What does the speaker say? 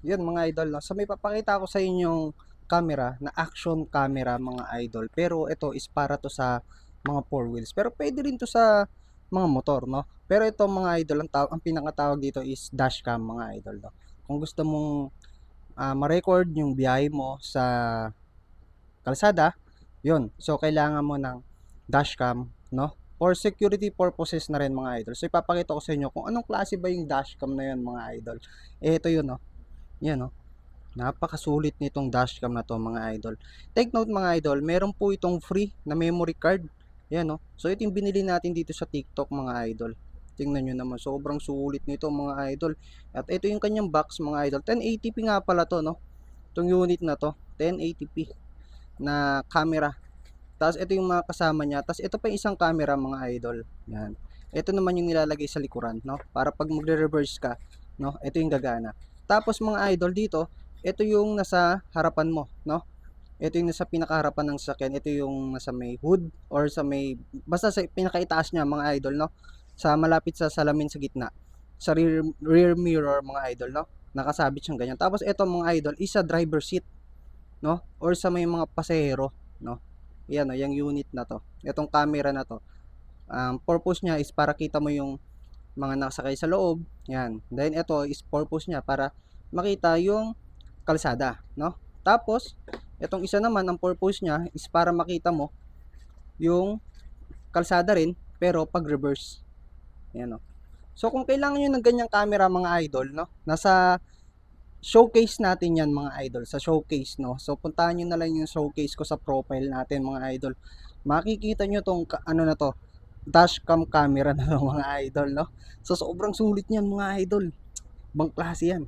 Yun mga idol, no? So may papakita ko sa inyong camera na action camera mga idol. Pero ito is para to sa mga four wheels. Pero pwede rin to sa mga motor, no? Pero ito mga idol, ang pinakatawag dito is dashcam mga idol, no? Kung gusto mong ma-record yung biyahe mo sa kalsada, yun. So kailangan mo ng dashcam, no? For security purposes na rin mga idol. So ipapakita ko sa inyo kung anong klase ba yung dashcam na yun mga idol. Ito yun, no? Yan, no? Napakasulit nitong dashcam na to mga idol. Take note mga idol, meron po itong free na memory card. Yan, no? So ito yung binili natin dito sa TikTok mga idol. Tingnan nyo naman, sobrang sulit nito mga idol. At ito yung kanyang box mga idol. 1080p nga pala to, no? Itong unit na to, 1080p na camera. Tapos ito yung mga kasama niya. Tapos ito pa yung isang camera mga idol. Yan. Ito naman yung nilalagay sa likuran, no? Para pag magre-reverse ka, no? Ito yung gagana. Tapos mga idol dito, ito yung nasa harapan mo, no? Ito yung nasa pinakaharapan ng sasakyan. Ito yung nasa may hood or sa may basta sa pinakaitaas niya mga idol, no? Sa malapit sa salamin sa gitna. Sa rear mirror mga idol, no? Nakasabit siyang ganyan. Tapos ito mga idol, isa driver seat, no? Or sa may mga pasahero, no? Yan, no, yung unit na to. Itong camera na to. Purpose niya is para kita mo yung mga nakasakay sa loob. Yan. Then ito is purpose niya para makita yung kalsada, no? Tapos, itong isa naman ang purpose niya is para makita mo yung kalsada rin pero pag reverse. Yan, no? So kung kailangan niyo ng ganyang camera mga idol, no? Nasa showcase natin yan mga idol, sa showcase, no? So puntahan niyo na lang yung showcase ko sa profile natin mga idol. Makikita niyo tong ano na to, dashcam camera na to, mga idol, no? So sobrang sulit niyan mga idol. Ibang klase yan.